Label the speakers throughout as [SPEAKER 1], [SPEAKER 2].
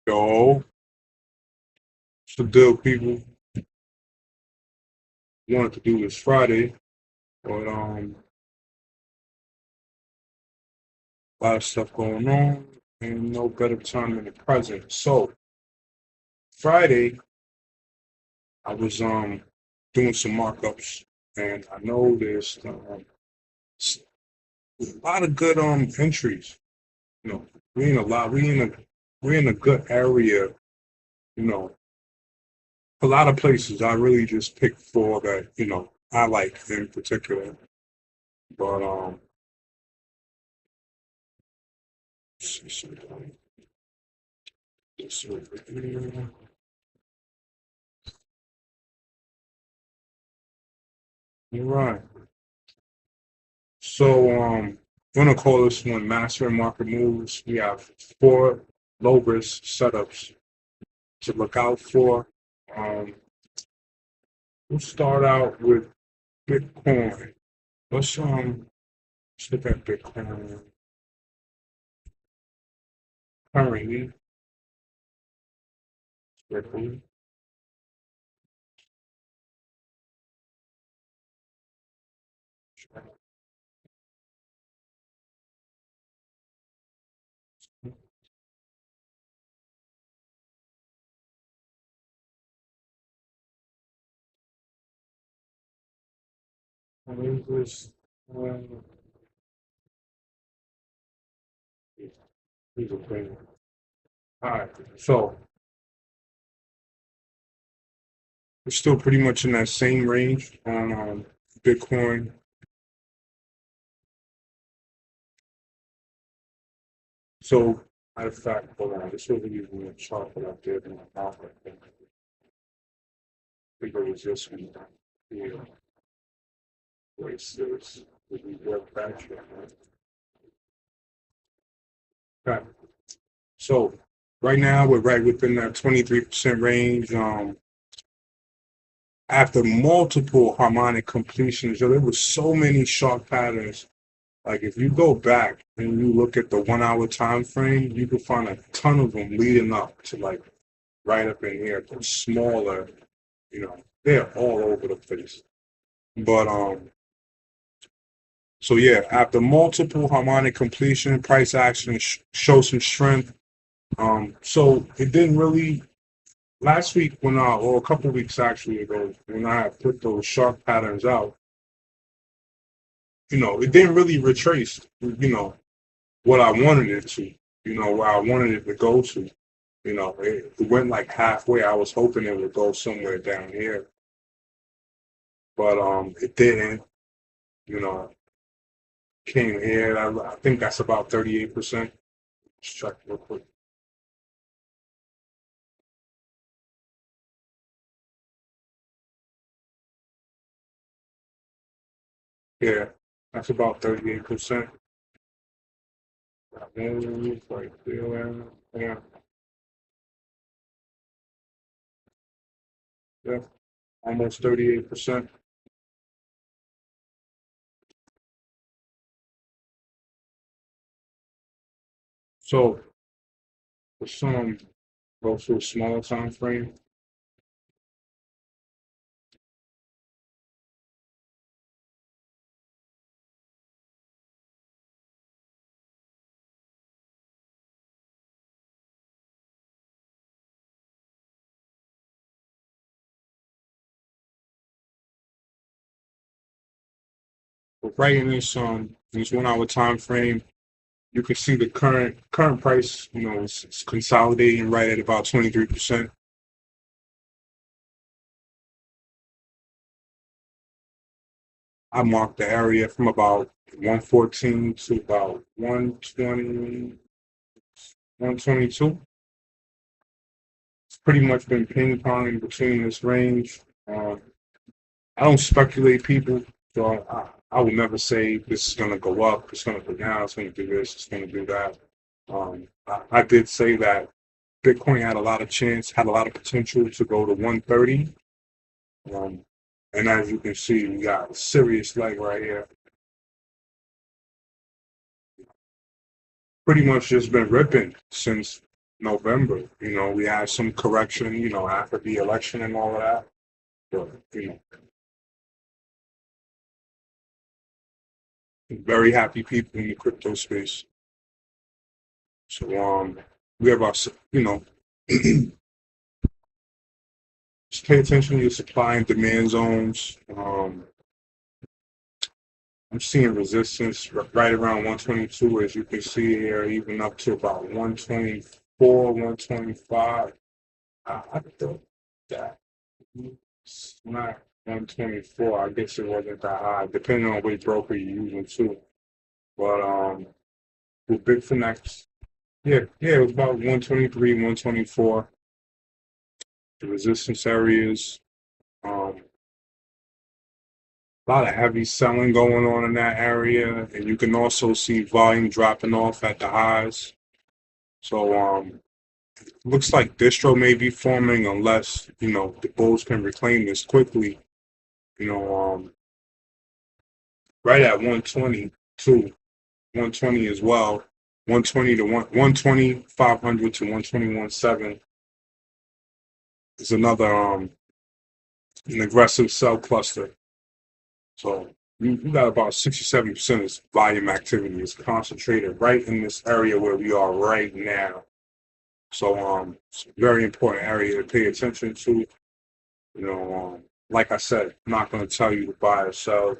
[SPEAKER 1] Yo, what's the deal, people? Wanted to do this Friday, but a lot of stuff going on, and no better time than the present. So Friday, I was doing some markups, and I noticed s- a lot of good entries. You know, we in a lot, we're in a good area. You know, a lot of places I really just picked four that I like in particular, but let's see something. Let's see. You're right. So, I'm gonna call this one Master and Market Moves. We have four low risk setups to look out for. Um, we'll start out with Bitcoin. Let's look at Bitcoin currently. Bitcoin. What is this? Um, these are crazy. All right, so we're still pretty much in that same range on Bitcoin. So, matter of fact, hold on, this was using a chart that I did in my mouth, I think. Think it was this one. Yeah, this. We work back here. Okay. So right now we're right within that 23% range. After multiple harmonic completions, there was so many sharp patterns. Like if you go back and you look at the 1 hour time frame, you can find a ton of them leading up to like right up in here, the smaller, they're all over the place. But so yeah, after multiple harmonic completion, price action show some strength. So it didn't really last week or a couple of weeks actually ago, when I put those sharp patterns out, it didn't really retrace, what I wanted it to, where I wanted it to go to. It went like halfway. I was hoping it would go somewhere down here, but it didn't. You know, came here. I think that's about 38%. Let's check real quick. Yeah, that's about 38%. Right there. Yeah, yeah, almost 38%. So for some, go to a smaller time frame. But right in this 1 hour time frame, you can see the current price, is consolidating right at about 23%. I marked the area from about 114 to about 120, 122. It's pretty much been ping ponging between this range. I don't speculate people, so I would never say this is going to go up, it's going to go down, it's going to do this, it's going to do that. I did say that Bitcoin had a lot of chance, had a lot of potential to go to 130. Um, and as you can see, we got a serious leg right here. Pretty much just been ripping since. November. We had some correction, after the election and all of that. But, very happy people in the crypto space. So we have our, you know, just pay attention to your supply and demand zones. I'm seeing resistance right around 122, as you can see here, even up to about 124, 125. I thought that it's not 124. I guess it wasn't that high, depending on which broker you're using too. But with Bitfinex, yeah, it was about 123, 124. The resistance areas. A lot of heavy selling going on in that area, and you can also see volume dropping off at the highs. So looks like distro may be forming unless the bulls can reclaim this quickly. You know, right at 122, 120 as well, 120 to 120 500 to 121.7 is another an aggressive sell cluster. So you got about 67% of volume activity is concentrated right in this area where we are right now. So it's a very important area to pay attention to. Like I said, I'm not going to tell you to buy or sell.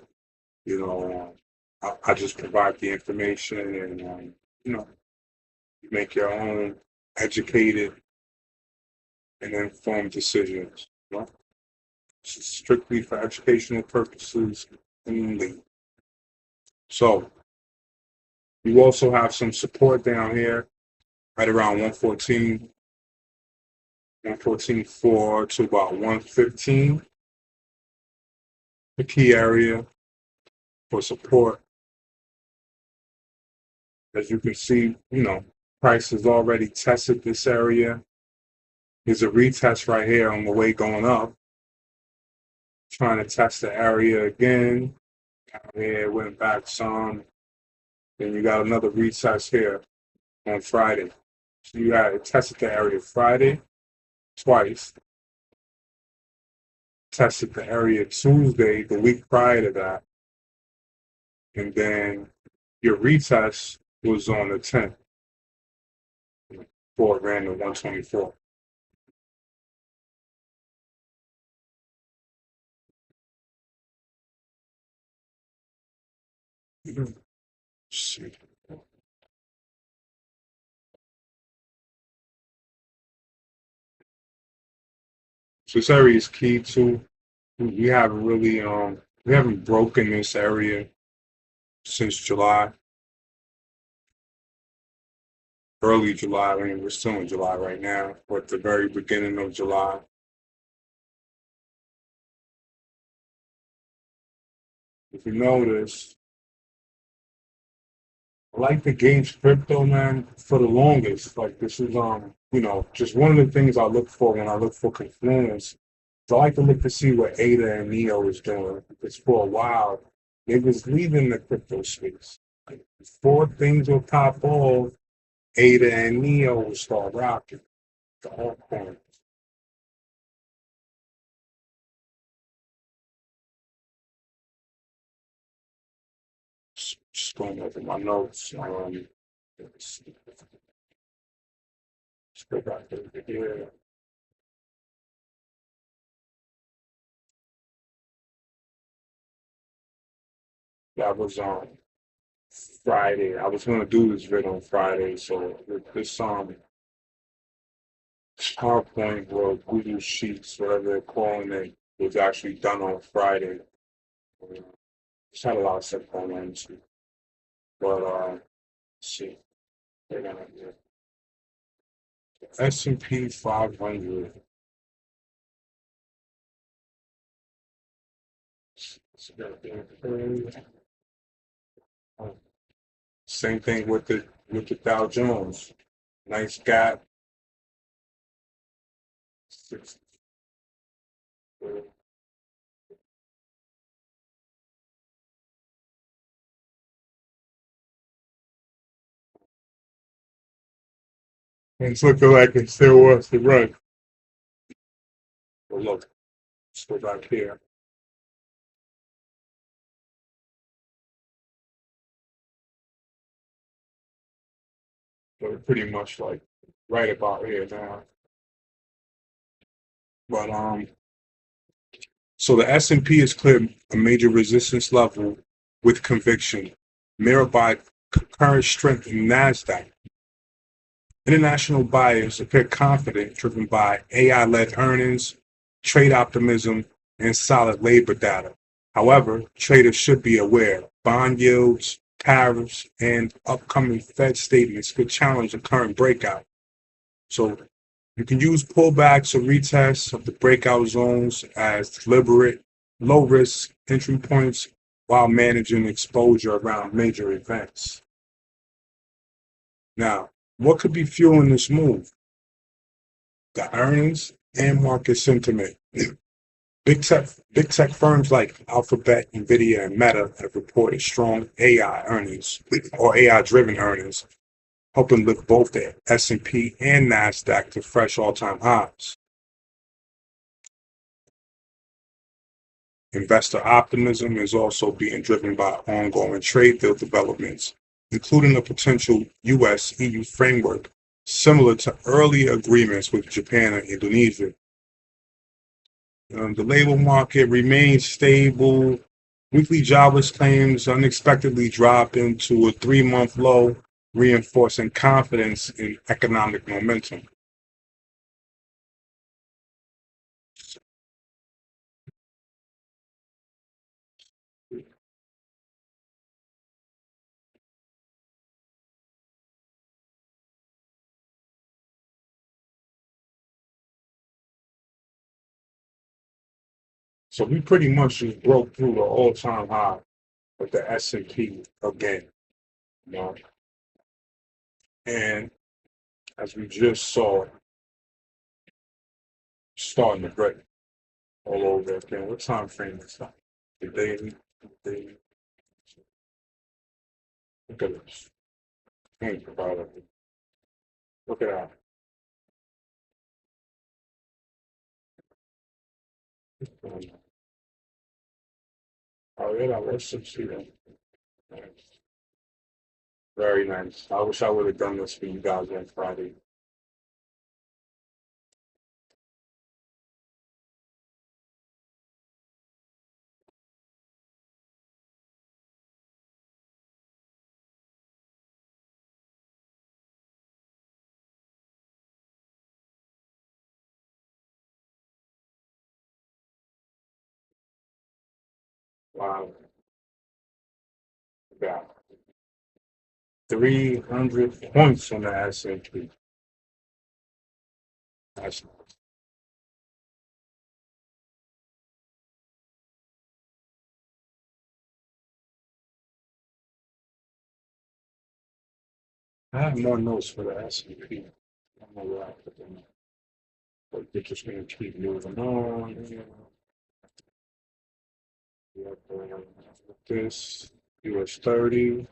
[SPEAKER 1] I just provide the information, and you make your own educated and informed decisions. It's strictly for educational purposes only. So you also have some support down here, right around 114, 114.4 to about 115. The key area for support. As you can see, price has already tested this area. There's a retest right here on the way going up. Trying to test the area again. Down here, went back some. Then you got another retest here on Friday. So you had tested the area Friday twice. Tested the area Tuesday, the week prior to that. And then your retest was on the 10th for it ran to 124. Let's see. So this area is key too. We haven't really we haven't broken this area since July, early July. I mean, we're still in July right now, but the very beginning of July. If you notice, I like to gauge crypto, man, for the longest. Like this is just one of the things I look for when I look for confluence. So I like to look to see what ADA and NEO is doing. Because for a while, they was leaving the crypto space. Like before things would pop off, ADA and NEO will start rocking the altcoins. Just going over my notes. Let's go back over here. That was on Friday. I was gonna do this vid on Friday, so this PowerPoint or Google Sheets, whatever they're calling it, was actually done on Friday. Just had a lot of stuff going on too. But let's see. They're gonna do S&P 500. Same thing with the Dow Jones. Nice gap. It's looking like it still wants to run. But look, let's go back here. So we're pretty much like right about here now. But so the S&P has cleared a major resistance level with conviction, mirrored by current strength in Nasdaq. International buyers appear confident, driven by AI-led earnings, trade optimism, and solid labor data. However, traders should be aware bond yields, tariffs, and upcoming Fed statements could challenge the current breakout. So you can use pullbacks or retests of the breakout zones as deliberate, low risk entry points while managing exposure around major events. Now, what could be fueling this move? The earnings and market sentiment. Big tech firms like Alphabet, Nvidia, and Meta have reported strong AI earnings or AI-driven earnings, helping lift both the S&P and Nasdaq to fresh all-time highs. Investor optimism is also being driven by ongoing trade deal developments, including a potential US-EU framework similar to earlier agreements with Japan and Indonesia. The labor market remains stable. Weekly jobless claims unexpectedly dropped into a 3-month low, reinforcing confidence in economic momentum. So we pretty much just broke through the all-time high with the S&P again, you know. And as we just saw, starting to break all over again. What time frame is that? The daily, daily. Look at this. Think about it. Look at that. Oh yeah, let's just see that. Nice. Very nice. I wish I would have done this for you guys on Friday. Wow. Yeah. 300 points on the S&P. That's I have more notes for the S&P. I don't know where I put them. But they're just going to keep moving on. Yeah, this US 30.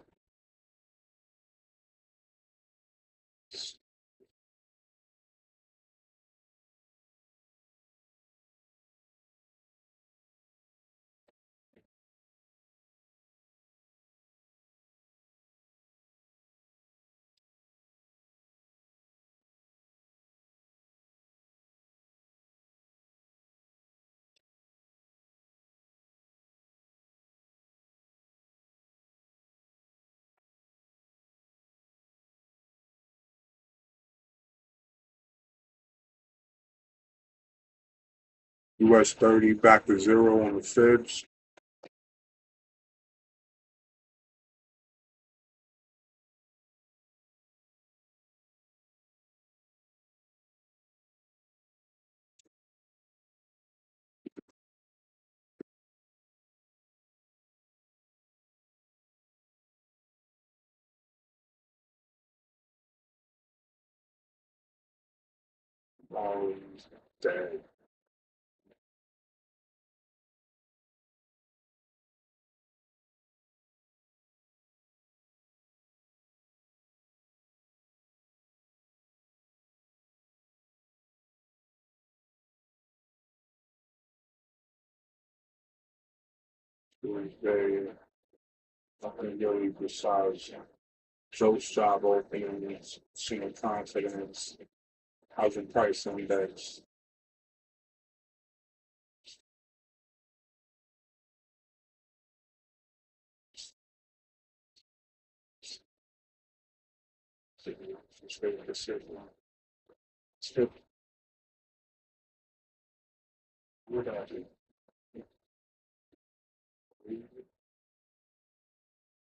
[SPEAKER 1] US 30 back to zero on the Fibs. Um, dang. Tuesday, nothing really besides Joe's job openings, consumer confidence, housing price index. I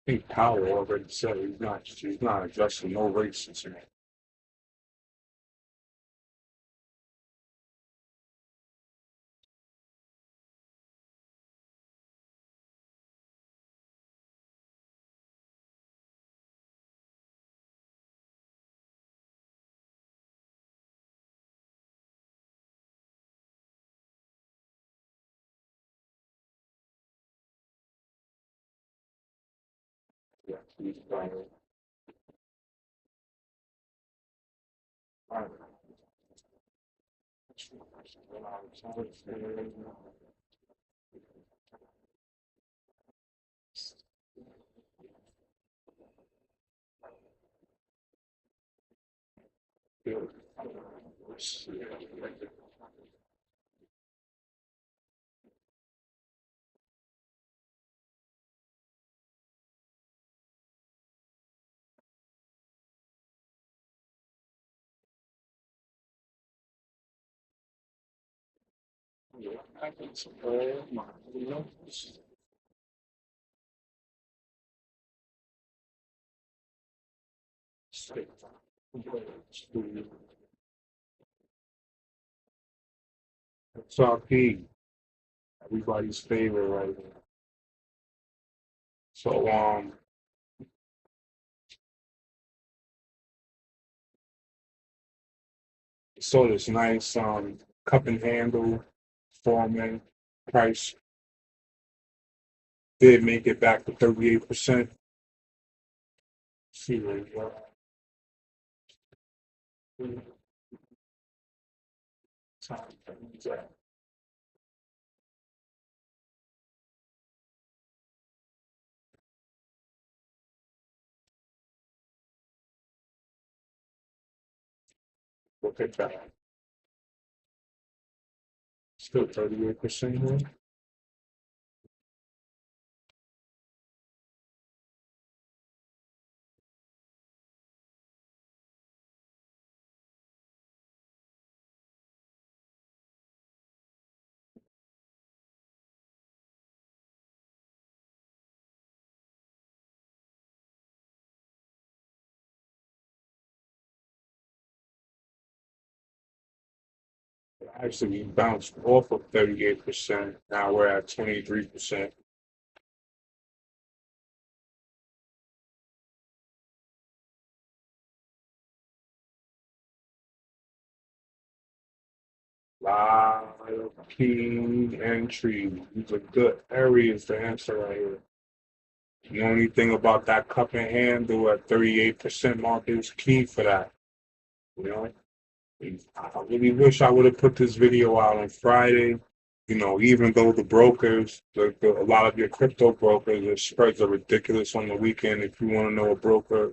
[SPEAKER 1] think Powell already said he's not adjusting no rates tonight. Yeah, he's fine. XRP, everybody's favorite right now. So so this nice cup and handle forming price did make it back to 38%. See where you are. Look at that. Still 38% here. Actually, we bounced off of 38%. Now we're at 23%. Lot of key entry. These are good areas to answer right here. The only thing about that cup and handle at 38% mark is key for that. You know, I really wish I would have put this video out on Friday. You know, even though the brokers, a lot of your crypto brokers, their spreads are ridiculous on the weekend. If you want to know a broker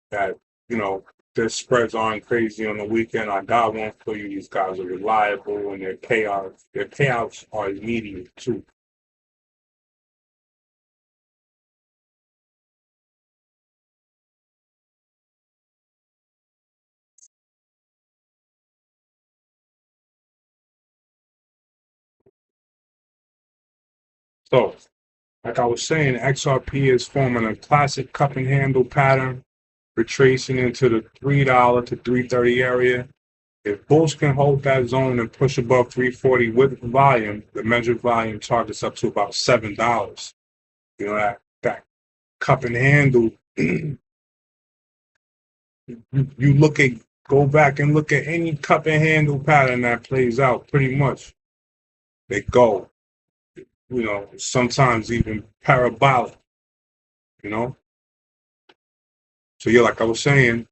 [SPEAKER 1] that, you know, their spreads aren't crazy on the weekend, I got one for you. These guys are reliable and their payouts are immediate too. So, like I was saying, XRP is forming a classic cup and handle pattern, retracing into the $3 to 330 area. If bulls can hold that zone and push above 340 with volume, the measured volume targets up to about $7. You know, that cup and handle, you go back and look at any cup and handle pattern that plays out, pretty much. They go, you know, sometimes even parabolic, you know? So yeah, like I was saying,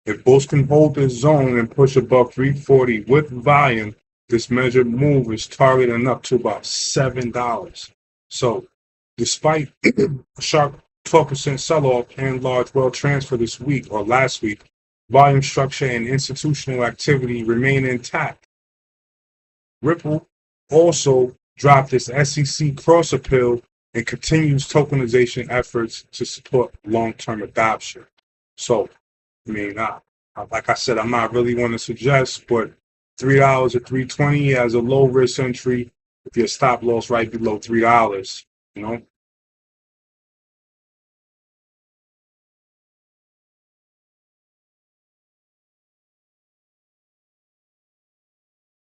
[SPEAKER 1] if bulls can hold this zone and push above 340 with volume, this measured move is targeting up to about $7. So Despite a sharp 12% sell-off and large wealth transfer this week or last week, volume structure and institutional activity remain intact. Ripple also dropped its SEC cross appeal and continues tokenization efforts to support long-term adoption. So, I mean, like I said, I'm not really one to suggest, but $3 or $3.20 as a low risk entry if your stop loss right below $3, you know.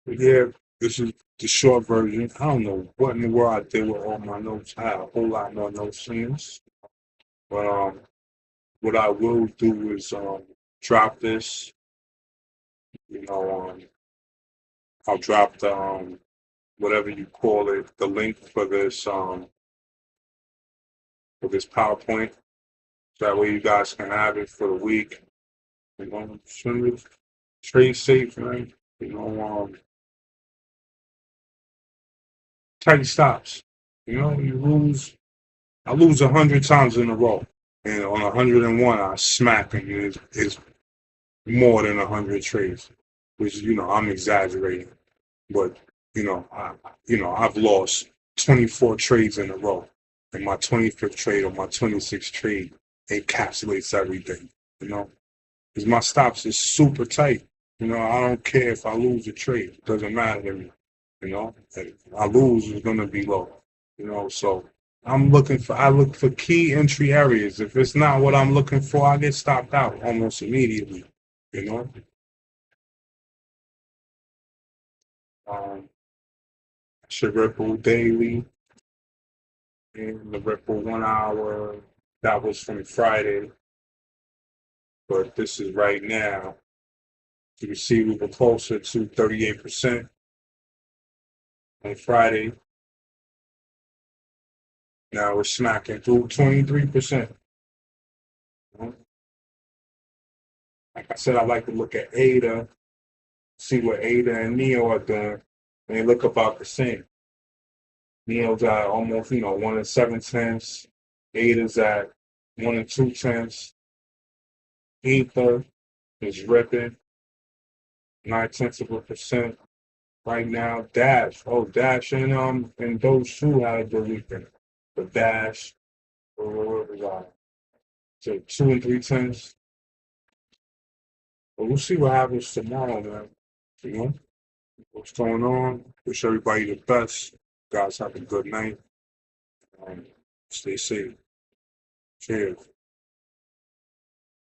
[SPEAKER 1] But yeah, this is the short version. I don't know what in the world I did with all my notes. I had a whole lot more notes since. But what I will do is drop this. You know, I'll drop the whatever you call it, the link for this PowerPoint. So that way you guys can have it for the week. You know, trade safe, man. You know, tight stops. You know, I lose 100 times in a row, and on 101 I smack, and it's more than 100 trades, which I'm exaggerating, but I've lost 24 trades in a row, and my 25th trade or my 26th trade encapsulates everything. Because my stops is super tight. I don't care if I lose a trade; it doesn't matter to me. If I lose, it's gonna be low. So I look for key entry areas. If it's not what I'm looking for, I get stopped out almost immediately. You know, um, should Ripple daily and the Ripple 1 hour. That was from Friday, but this is right now. You can see we were closer to 38% on Friday. Now we're smacking through 23%. Like I said, I like to look at ADA, see what ADA and NEO are doing, and they look about the same. NEO's at almost, 1 and 7 tenths. ADA's at 1 and 2 tenths. Ether is ripping 9 tenths of a percent right now. Dash and those two had a good weekend. But Dash, what was that? So 2 and 3 tenths. But we'll see what happens tomorrow, man. You know what's going on. Wish everybody the best. Guys have a good night. Stay safe. Cheers.